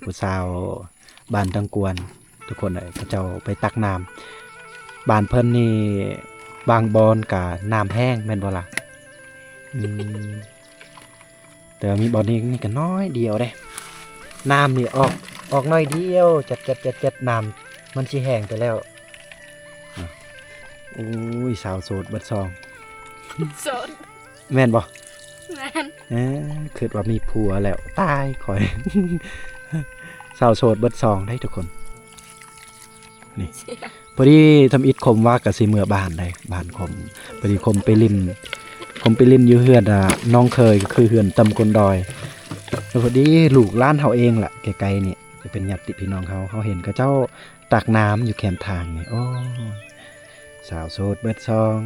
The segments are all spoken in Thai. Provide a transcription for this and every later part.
ผู้สาวบ้านตังกวนทุกคนเลยเขาเจ้าไปตักน้ำบ้านเพิ่นนี่บางบอนกับน้ำแห้งแม่นบ่ล่ะแต่มีบอนนี่ก็น้อยเดียวเด้น้ำนี่ออกน้อยเดียวจัดน้ำมันสิแห้งไปแล้วโอ้ยสาวโสดเบิดซอง โสด แม่นบ่ แม่น คิดว่ามีผัวแล้วตายข่อย สาวโสดเบิดซองได้ทุกคนนี่พอดีทำอิดคมว่ากะสิเมื่อบ้านได้บ้านคมพอดีคมไปลินอยู่เฮือนน้องเคยก็คือเฮือนตำกลดอยแล้วพอดีลูกล้านเฮาเองล่ะไกลๆนี่จะเป็นญาติพี่น้องเขาเห็นก็เจ้าตักน้ำอยู่แคมทางนี่โอ้สาวโสดเบิดซอง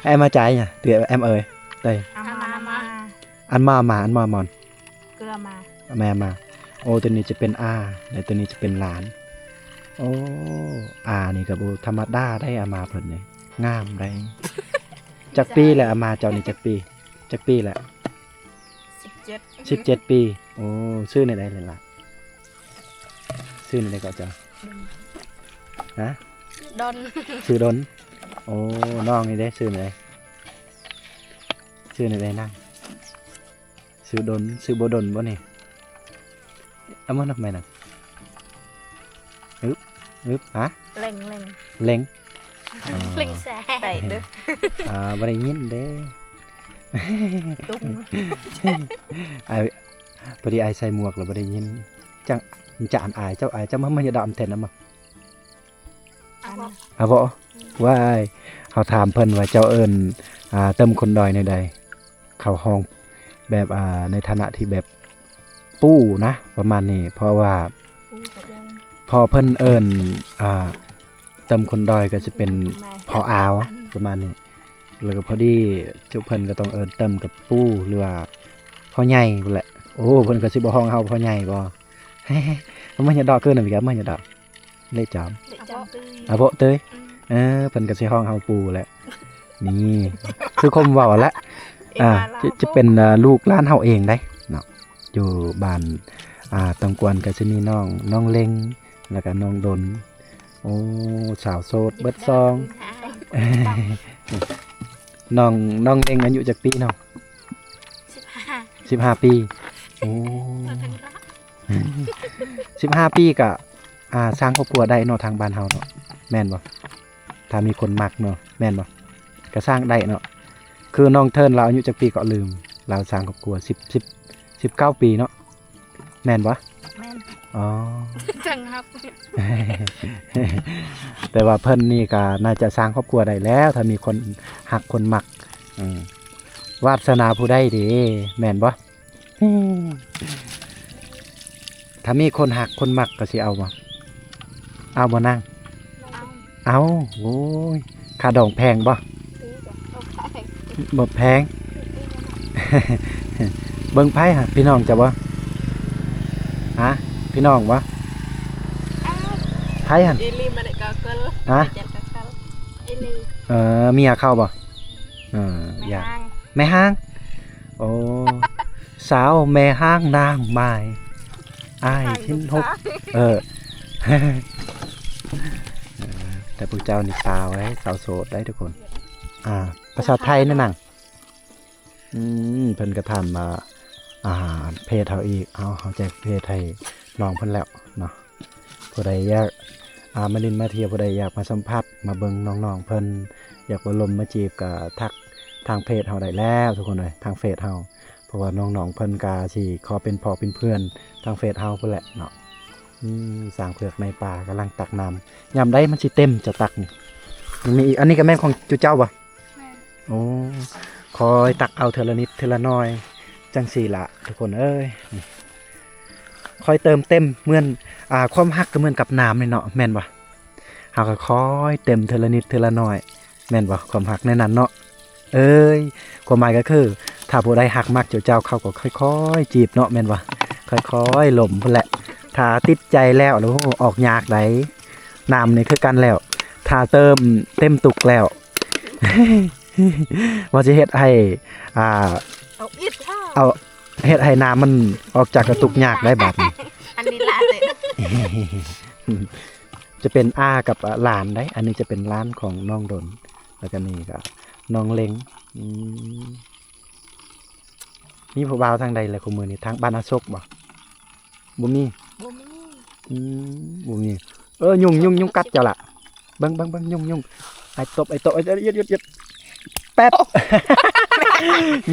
แอมมาใจเนี่ยเตือแอมเอ่ยได้ เอามา อันมามอน เกลือมา แม่มาโอ้ตัวนี้จะเป็นอาและตัวนี้จะเป็นหลานโอ้อานี่กับธรรมดาได้อามาเพิ่นนี่งามได้ จักปีแหละอามาเจ้านี่จักปีแหละ 17 ปีโอ้ชื่อในใดเลยล่ะชื่อในใดก็เจ้าฮะ ดน ชื่อดนโอ้น้องนี่ได้ชื่อในใดชื่อในใดนั่งชื่อดนชื่อบ่ดนบ่นี่เอามาทำไมน่ะอึบฮะ เล็ง เล็ง เล็งแซ่ไปเด้อ บ่ได้ยินเด้ ตุ้ง ไอ้พอดีไอ้ใส่หมวกแล้วบ่ได้ยินจังจะอ่านอายเจ้ามันจะดำแทนนำบ่ อัน อ่ะบ่ว่าเฮาถามเพิ่นว่าเจ้าเอิ้นเติมคนดอยในใดเข้าห้องแบบในฐานะที่แบบปู้นะประมาณนี้เพราะว่าพอเพิ่นเอิ้นเติมคนดอยก็จะเป็นพออาวประมาณนี้แล้วก็พอดีเจ้าเพิ่นก็ต้องเอิ้นเติมกับปู้หรือว่าพ่อใหญ่พุ่นแหละโอ้เพิ่นก็สิบ่ฮ้องเฮาพ่อใหญ่บ่ มันจะดอกเกินน่ะพี่ครับมันจะดอกเลยจอม เด็กจำตื้อ บ่เตยเพิ่นก็สิฮ้องเฮาปูแหละนี่คือคมเว้าแล้วจะเป็นลูกหลานเฮาเองได้เนาะอยู่บ้านตังกวนก็จะมีน้องเล็งแล้วก็น้องดนโอ้สาวโสดเบิดซอง น้องเล็งอายุจักปีเนาะ15 ปีโอ้15 ปีก็สร้างครอบครัวได้เนาะทางบ้านเฮาเนาะแม่นบ่ถ้ามีคนมักเนาะแม่นบ่ก็สร้างได้เนาะคือน้องเทิร์นเราอายุจักปีก็ลืมเราสร้างครอบครัว19 ปีเนาะแม่นบ่ แม่น อ๋อ จังครับ แต่ว่าเพิ่นนี่ก็น่าจะสร้างครอบครัวได้แล้วถ้ามีคนหักคนมักวาสนาผู้ใดเด้แม่นบ่ ถ้ามีคนหักคนมักก็สิเอาบ่นั่งเอาโอ้ยค่าดองแพงบ่บ่แพง เบิ่งไผฮะพี่น้องจะบ่ฮะพี่น้องบ่ไผหั่น อีลีมาได้กะเกิล ฮะ จัดกะเกิลอีลี เมียเข้าบ่อยากแม่ห้างโอ้สาวแม่ห้างนางไม้อ้ายทิ้นหกแต่พวกเจ้านี่สาวไว้สาวโสดได้ทุกคนภาษาไทยนั่นน่ะเพิ่นก็ถามมาเพศเฮาอีกเอาแจกเพศไทยน้องเพิ่นแล้วเนาะผู้ใดอยากมาลินมาเที่ยวผู้ใดอยากมาสัมผัสมาเบิ่งน้องๆเพิ่นอยากมาลมมาจีบก็ทักทางเพจเฮาได้แล้วทุกคนเลยทางเฟซเฮาเพราะว่าน้องๆเพิ่นก็สิขอเป็นพ่อเป็นเพื่อนทางเฟซเฮาพุ่นแหละเนาะสร้างเผือกในป่ากำลังตักน้ำยามได้มันสิเต็มจะตักนี่มีอีกอันนี้ก็แม่นของจุเจ้าบ่โอ้คอยตักเอาเทอละนิดเทอละน้อยจังสี่ละทุกคนเอ้ยคอยเติมเต็มเหมือนความฮักก็เหมือนกับน้ำเลยเนาะแม่นบ่เฮาก็คอยเต็มเทอละนิดเทอละน้อยแม่นบ่ความฮักในนั้นเนาะเอ้ยความหมายก็คือถ้าผู้ใดฮักมักเจ้าเขาก็ค่อยๆจีบเนาะแม่นบ่ค่อยๆหล่มพุ่นแหละถ้าติดใจแล้วแล้วออกยากได้น้ำนี่คือกันแล้วถ้าเติมเต็มตุกแล้ว ว่าจะเฮ็ดให้เอาอิดค่ะ เอา เฮ็ดให้น้ำมันออกจากกระตุกยากได้บัดนี้ อันนี้ละเลย จะเป็นอากับหลานได้ อันนี้จะเป็นร้านของน้องดน แล้วก็นี่ก็น้องเล็งมีผู้บ่าวทางใดแหละคุมื้อนี้ทางบ้านอาซกบ่บ่มี บ่มี บ่มียุ่งกัดเจ้าล่ะเบิ่งยุ่งไอ้ตบหยุดแป๊บ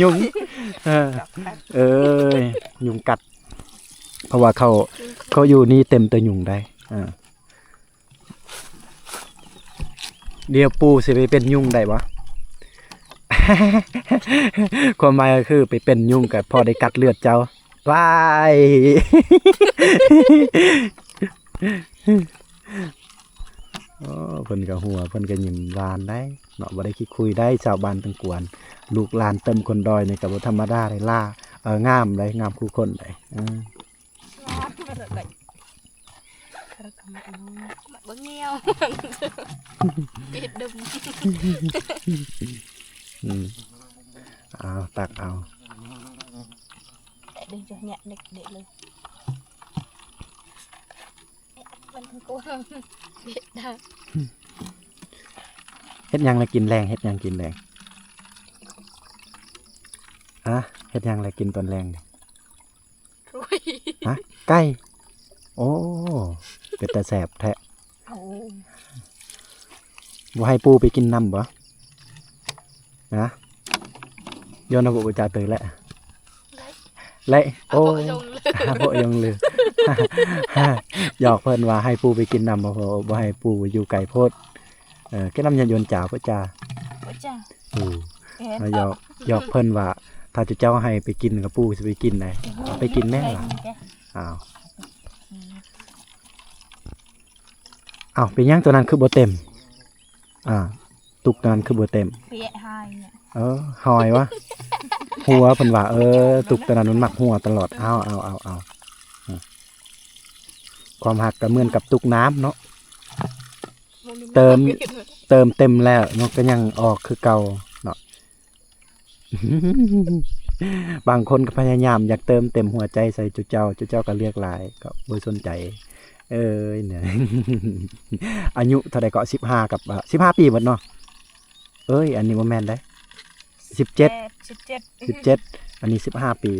ยุ่งเอ้ยยุ่งกัด เพราะว่าเขาอยู่นี่เต็มแต่ยุ่งได้เดี๋ยวปูสิไปเป็นยุ่งได้บ่ ความหมายก็คือไปเป็นยุ่งกับพอได้กัดเลือดเจ้าว้ายโอ้เพิ่นก็หัวเพิ่นก็ยิ้มหวานได้เนาะบ่ได้คิดคุยได้ชาวบ้านทั้งกวนลูกหลานเต็มคนดอยนี่ก็บ่ธรรมดาได้ล่างามเลยงามคู่คนได้บ่เงียวปิดดึม เอาตักเอา เด็กจะเนี่ยเด็กเลยมันทั้งกูเด็กได้ เฮ็ดหยังละกินแรงเฮ็ดหยังกินแรงเฮ็ดหยังละกินตอนแรงนี่ รวย ไก่โอ้เป็นตาแสบแท้ เอา บ่ให้ปูไปกินน้ำบ่โยนเอาบุจาเตยแล้วและโอ้บ่ยงเลย หยอกเพิ่นว่าให้ปูไปกินน้ำบ่ให้ปูอยู่ไก่โพดแค่น้ำยาโยนจ่าพ่อจ่า บ่จ้า มาหยอกเพิ่นว่าถ้าเจ้าให้ไปกินกับปูสิไปกินได้ไปกินแม่ล่ะอ้าวเป็นยังตัวนั้นคือบ่เต็มตุกนั้นคือบ่เต็มเปียหายเนี่ยหอยวะหัวเพิ่นว่าตุกตัวนั้นมันมักหัวตลอดเอาความหักก็เหมือนกับตุกน้ำเนาะเติมเต็มแล้วเนาะก็ยังออกคือเก่าเนาะ บางคนก็พยายามอยากเติมเต็มหัวใจใส่จุเจ้าก็เรียกหลายก็บ่สนใจเนี่ย อายุเท่าใดก็15กับ15ปีหมดเนาะอันนี้บ่แม่นได้17อันนี้15ปี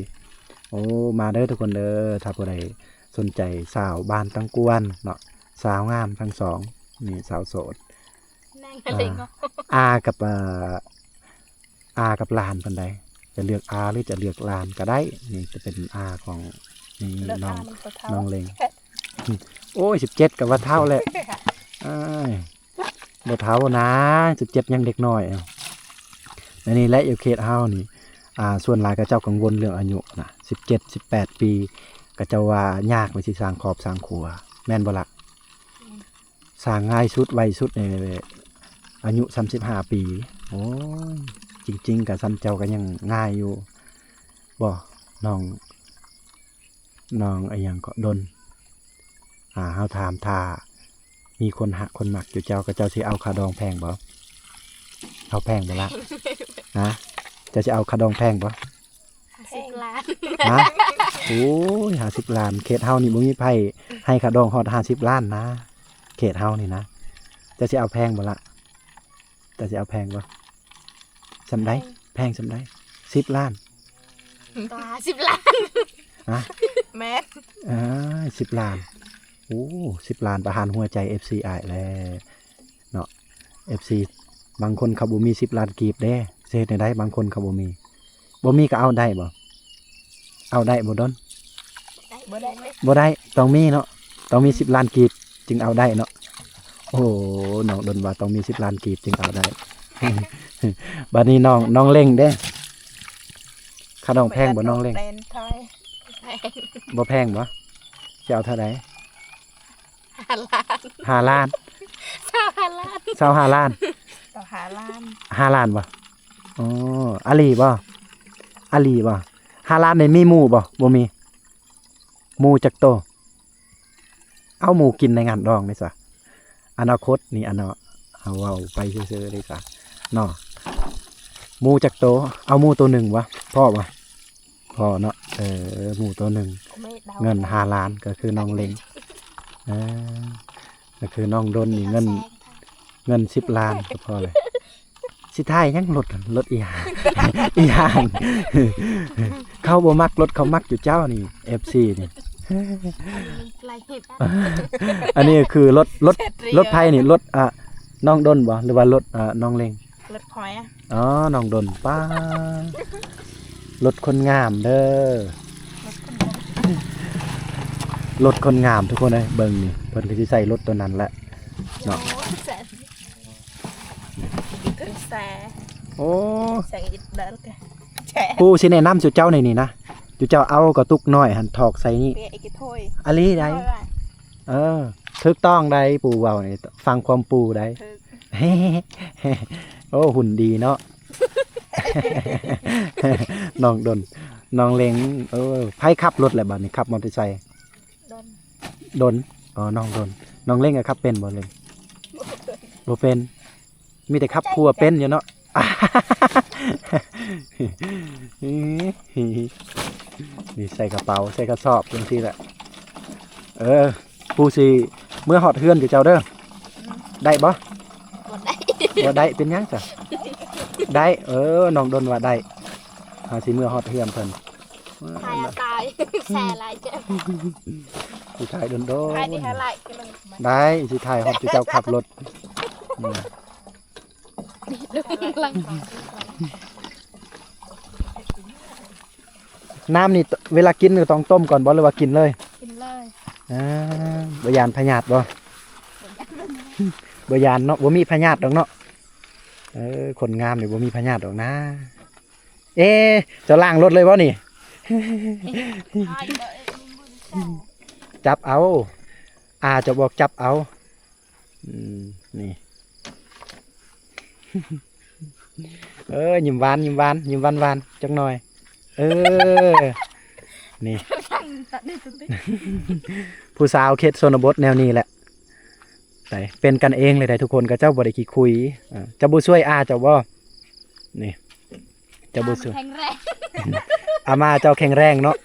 โอ้มาเด้อทุกคนเด้อถ้าผู้ใดสนใจสาวบ้านตังกวนเนาะสาวงามทั้งสองนี่สาวโสดอากับหลานเพิ่นใดจะเลือกอาหรือจะเลือกหลานก็ได้นี่จะเป็นอาของนี่น้องเล็งโอ้ย17กับว่าเท่าแหละบ่เท่านะ17ยังเด็กน้อยอันนี้และอยู่เขตเฮานี่ส่วนหลายก็เจ้ากังวลเรื่องอายุนะ17-18 ปีก็เจ้าว่ายากไปสิสร้างครอบสร้างครัวแม่นบ่ล่ะสร้างง่ายสุดไวสุดในอายุ35ปีโอ้ยจริงๆกับซ้ำเจ้าก็ยังง่ายอยู่บ่น้องไอ้หยังก็ดนเฮาถามถ้ามีคนหักคนหมักอยู่เจ้าก็เจ้าสิเอาค่าดองแพงบ่เอาแพงบ่ล่ะจะสิเอาค่าดองแพงบ่50 ล้านโอ้ย50 ล้านเขตเฮานี่บ่มีไผให้ค่าดองฮอด50 ล้านนะเขตเฮานี่นะจะสิเอาแพงบ่ล่ะจะสิเอาแพงบ่ซำใดแพงซำใด10 ล้าน10 ล้านแม่10 ล้านโอ้10 ล้านประหารหัวใจ FC อ้ายแล้วเนาะ FC บางคนเขาบ่มี10 ล้านกีบเด้สิเฮ็ดได้บางคนเขาบ่มีก็เอาได้บ่เอาได้บ่ดนบ่ได้ต้องมีเนาะต้องมี10 ล้านกีบจึงเอาได้เนาะโอ้น้องดนว่าต้องมี10 ล้านกีบจึงเอาได้ บัดนี้น้องเล่งเด้ค่าดองแพงบ่น้องเล่งบ่แพงบ่จะเอาเท่าใด5 ล้าน25 ล้าน5 ล้านบ่อ๋ออาลีบ่5 ล้านนี่มีหมูบ่มีหมูจักโตเอาหมูกินในงานดองได้ซะอนาคตนี่อันเนาะเอาเว้าไปซื่อๆได้ซะเนาะหมูจักโตเอาหมูตัวหนึ่งบ่พอบ่ พอเนาะหมูตัวหนึ่ง ไม่ดา เงิน5 ล้านก็คือน้องเล็งเออก็คือน้องดนนี่เงิน10 ล้านก็พอเลยสิท้ายยังรถอีหาง อีหาง เขาบ่มักรถเขามักอยู่เจ้านี่ FC นี่ ไล่เห็บ อันนี้คือรถไผนี่รถน้องดนบ่หรือว่ารถน้องเล็ง รถคอยอ่ะ อ๋อน้องดนป้ารถคนงามเด้อรถคนงามทุกคนเลยเบิ่งนี่เพิ่นก็สิใส่รถตัวนั้นแหละเนาะ แสนขึ้นแสน โอ้ แสงอิดเดินกันแฉะ ผู้สิแนะนำจุเจ้าในนี่นะจุเจ้าเอากระตุกน้อยหันถอกใส่นี่ เปียอีกถ้วย อะลีได้ถูกต้องได้ปู่เว้านี่ฟังความปู่ได้ โอ้หุ่นดีเนาะ น้องดนน้องเล็งไผขับรถแหละบัดนี้ขับมอเตอร์ไซค์ ดน ดนน้องดนน้องเล็งก็ขับเป็นบ่เล็งบ่เป็นมีแต่ขับครัวเป็นอยู่เนาะ นี่ใส่กระเป๋าใส่กระสอบจังซี่แหละผู้สิเมื่อฮอดเฮือนอยู่เจ้าเด้อได้บ่ หมดได้ บ่ได้เป็นหยังจ้ะได้น้องดนว่าได้สิเมื่อฮอดเฮือนเพิ่น ตายตายแสอะไรเจ้า สิถ่ายดน ตายที่อะไรกันมัน ได้สิถ่ายฮอดเจ้าขับรถ ลัง น้ำนี่เวลากินก็ต้องต้มก่อนบ่หรือว่ากินเลย กินเลย บ่ยานพยาธิบ่บ่ยานเนาะบ่มีพยาธิดอกเนาะคนงามนี่บ่มีพยาธิดอกนะจะล้างรถเลยบ่นี่ จับเอาจะบอกจับเอานี่ ยิ้มหวานจังหน่อยนี่ ผู้สาวเขตชนบทแนวนี้แหละแต่เป็นกันเองเลยได้ทุกคนกับเจ้าบ่ได้ขี้คุยเจ้าบ่ช่วยเจ้าบ่นี่เจ้าบ่ช่วย แข็งแรง อามาเจ้าแข็งแรงเนาะ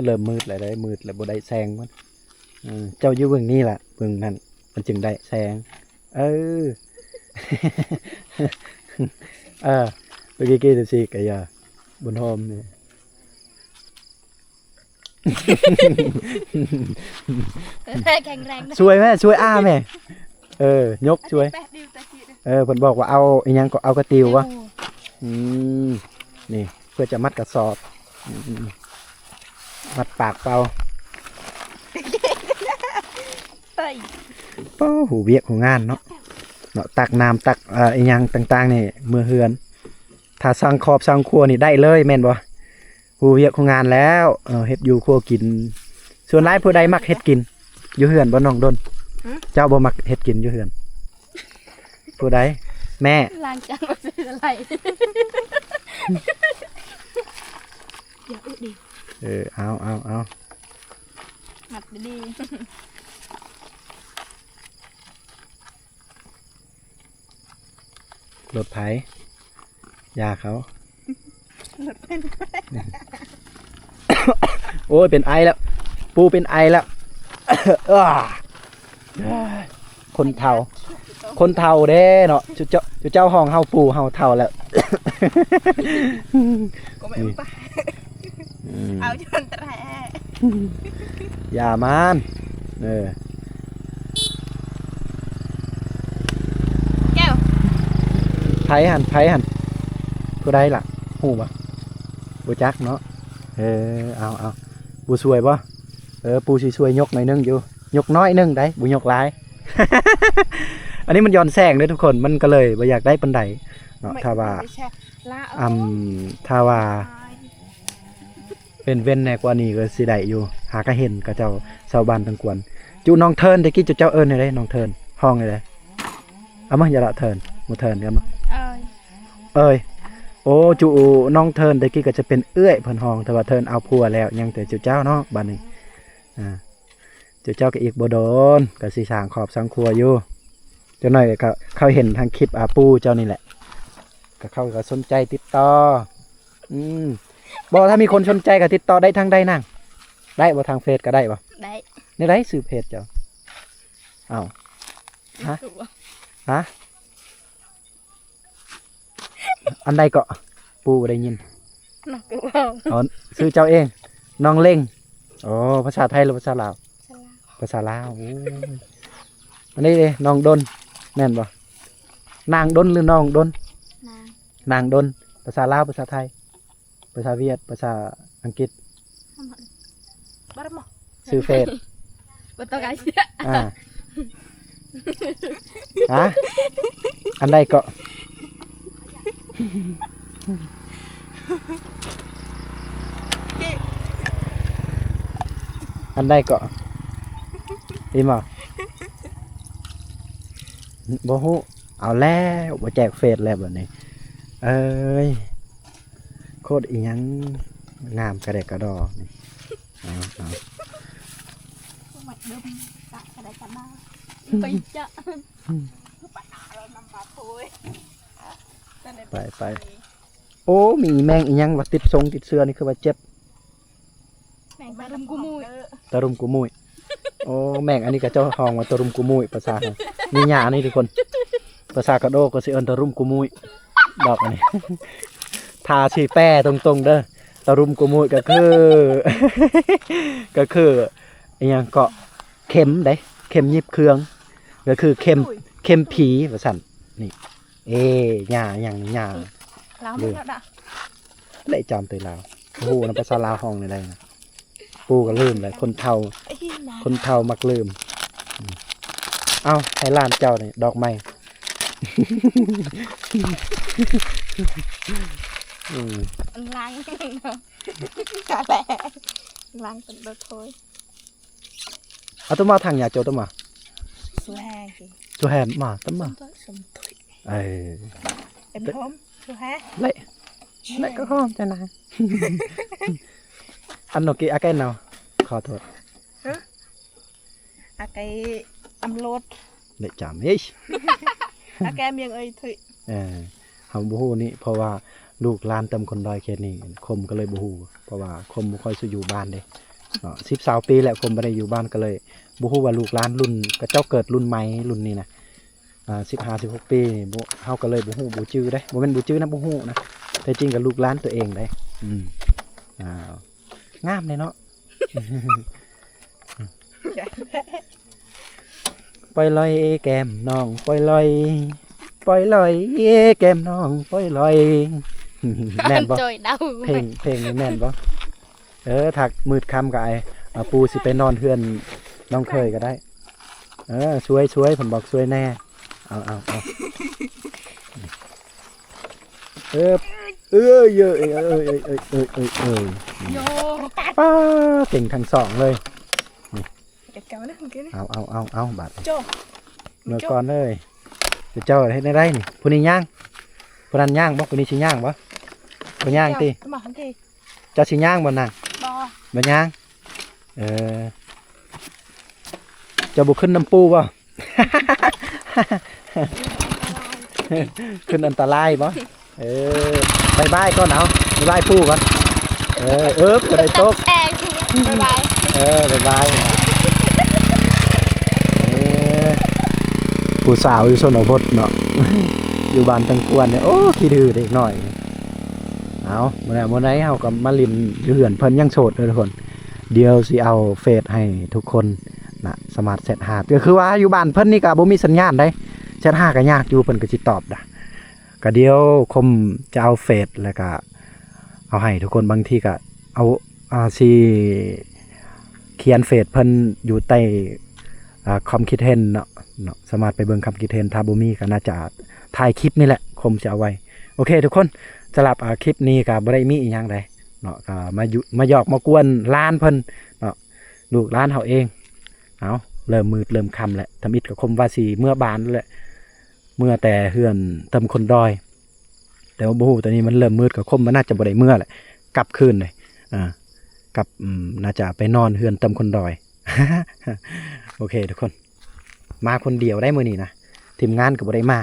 เริ่มมืดแล้วได้มืดแล้วบ่ได้แซงมันเจ้าอยู่เบื้องนี้ล่ะเบื้องนั้นมันจึงได้แซงเมื่อกี้สิกะยาบนโฮมนี่ แข็งแรงนะ ช่วยแม่ช่วยแม่ยกช่วย แป๊บเดียวตะกี้ เพิ่นบอกว่าเอาอีหยังก็เอากระติววะนี่เพื่อจะมัดกระสอบมัดปากเป่า เฮ้ย หูเวียกหูงานเนาะตักน้ำตักอีหยังต่างๆนี่มือเฮือนถ้าสั่งขอบสั่งครัวนี่ได้เลยแม่นบ่หูเวียกหูงานแล้วเฮ็ดอยู่ครัวกินส่วนหลายผู้ใดมักเฮ็ดกินอยู่เฮือนบ่น้องดนเจ้าบ่มักเฮ็ดกินอยู่เฮือนผู้ใดแม่ ล้างจานมาเป็นอะไรเดี๋ยวดิ เอา หมัดดี รถไผยาเขา หมัดเป็น โอ้ยเป็นไอแล้วปูเป็นไอแล้ว คนเฒ่าเด้เนาะจุเจ้าห้องเฮาปูเฮาเฒ่าแล้ว ก็ไม่ไปเอาจนแตะ อย่ามันแก้ว ไผหันผู้ใดล่ะฮู้บ่บ่จักเนาะเอาปูช่วยบ่ปูสิช่วยยกหน่อยนึงอยู่ยกน้อยนึงได้บ่ยกหลาย อันนี้มันย้อนแสงเด้อทุกคนมันก็เลยบ่อยากได้ปานใดเนาะถ้าว่าถ้าว่าเป็นเว้นแน่กว่านี้ก็สิได้อยู่หาก็เห็นกับเจ้าชาวบ้านทั้งกวนจูน้องเทินตะกี้เจ้าเอิ้นได้น้องเทินห้องได้เอามาอย่าละเทินบ่เทินกันมาโอ้จูน้องเทินตะกี้ก็จะเป็นเอื้อยเพิ่นห้องแต่ว่าเทินเอาผัวแล้วยังแต่เจ้าเนาะบัดนี้เจ้าก็อีกบ่โดนก็สิสร้างขอบสังครัวอยู่ จะหน่อยก็เขาเห็นทางคลิปปูเจ้านี่แหละก็เขาก็สนใจติดต่อบอกถ้ามีคนสนใจก็ติดต่อได้ทางใดนั่งได้บ่ทางเฟซก็ได้บ่ ได้ ในไรสื่อเพจเจ้าอ้าวฮะฮะอันใดก็ปูได้ยิน นักว่า อ๋อซื้อเจ้าเองน้องเล่งอ๋อภาษาไทยหรือภาษาลาวภาษาลาวโอ้ยอันนี้เลยน้องดนแม่นบ่นางดนหรือน้องดน นาง นางดนภาษาลาวภาษาไทยภาษาเวียดภาษาอังกฤษ บ้าหมอ ซื้อเฟซ บ่ต้องการ ฮะอันใดก็อันใดก็ดีมั้งบ่ฮู้เอาแล้วบ่แจกเฟซแล้วบัดนี้เอ้ยโคตรอีหยังงามกระเดกกระดอนี่เอา mặt đâm tại cái đấy cả ba bây giờ bạn nào rồi nằm vào thôi ไปโอ้มีแมงอีหยังว่าติดทรงติดเสื้อนี่คือว่าเจ็บ mày ba đâm cu mùi ตะรุมกุมุยโอ้แมงอันนี้ก็เจ้าห้องว่าตะรุมกุมุยภาษามีหญ้านี่ทุกคนภาษากระโดก็สิเอิ้นตะรุมกุมุยดอกอันนี้ ทาสีแป้ตรงๆเด้อตะรุมกุมุยก็คือ ก็คืออีหยังเกาะเข็มเด้เข็มยิบเครื่องก็คือเข็มผีว่าซั่นนี่หญ้าหยังหญ้า láo mới đã ได้จอมตัวลาวโอ้โหนภาษาลาวห้องนี่ได้นะปูก็ลืมเลยคนเฒ่ามักลืมเอ้าให้ล้านเจ้านี่ดอกไม้ láng cả lẹ láng tận được thôi เอาตัวมาทางอย่าโจตัวมา số hai thì ตัวแหมมาตัวมา tôi sống tuổi เออ em thơm số hai เละก็ข้อมจะนะ อันโนกิอาแกนเอาขอโทษ à cái âm lốt เละจามเฮ้ย à cái miệng ơi thụy เขาบูฮูนี่เพราะว่าลูกหลานเต็มคนดอยเขตนี่คมก็เลยบูฮูเพราะว่าคมบ่ค่อยสิอยู่บ้านเด้10-20 ปีแล้วคมบ่ได้อยู่บ้านก็เลยบูฮูว่าลูกหลานรุ่นก็เจ้าเกิดรุ่นใหม่รุ่นนี้นะ15-16 ปีนี่เฮาก็เลยบูฮูบ่จื้อเด้บ่แม่นบ่จื้อนะบูฮูนะแต่จริงกับลูกหลานตัวเองเด้งามเลยเนาะ ปล่อยลอยแก้มน้องปล่อยลอยแก้มน้องปล่อยลอย แม่นบ่ trời đau เพลงนี่แม่นบ่ถักมืดค่ำกับไอ้ปูสิไปนอนเฮือนน้องเคยก็ได้ช่วยผมบอกช่วยแน่เอาเยอะป้าเก่งทั้งสองเลย kéo nó không kia เอาบาด chỗ เมื่อก่อนเลยเดี๋ยวเจ้าเฮ็ดได้นี่ผู้นี้ย่างผู้นั้นย่างบ่ผู้นี้สิย่างบ่บ่ย่างติ mà không thì เจ้าสิย่างบ่น่ะ bò บ่ย่างเจ้าบ่ขึ้นน้ำปูบ่ ขึ้นอันตรายบ่บายบายก่อนเอาบายบายปูก่อนก็ได้ตก xe bye bye บายบายผู้สาวอยู่ชนบทเนาะ อยู่บ้านตังกวนเนี่ยโอ้ขี้ดื้อเด็กหน่อยเอาเมื่อไหร่เฮาก็มาลินอยู่เหือนเพิ่นยังโสดเลยทุกคนเดี๋ยวสิเอาเฟซให้ทุกคนนะสมาร์ทเซตหาก็คือว่าอยู่บ้านเพิ่นนี่ก็บ่มีสัญญาณได้เซตหาก็ยากอยู่เพิ่นก็สิตอบด่ะก็เดี๋ยวคมจะเอาเฟซแล้วก็เอาให้ทุกคนบางทีก็เอาสิเขียนเฟซเพิ่นอยู่ใต้คอมคิดเห็นเนาะสามารถไปเบิ่งคำคิดเห็นถ้าบ่มีก็น่าจะถ่ายคลิปนี่แหละคมจะเอาไว้โอเคทุกคนสำหรับคลิปนี้ก็บ่ได้มีอีหยังใดเนาะก็มาหยอกมากวนร้านเพิ่นเนาะลูกร้านเฮาเองเอาเริ่มมืดเริ่มค่ำแล้วทำอิฐกับคมว่าสิเมื่อบานแหละเมื่อแต่เฮือนเต็มคนดอยแต่ว่าบ่ฮู้ตอนนี้มันเริ่มมืดกับคมมันน่าจะบ่ได้เมื่อแหละกลับคืนเลยกลับน่าจะไปนอนเฮือนเต็มคนดอย โอเคทุกคนมาคนเดียวได้มื้อนี้นะ ทีมงานก็บ่ได้มา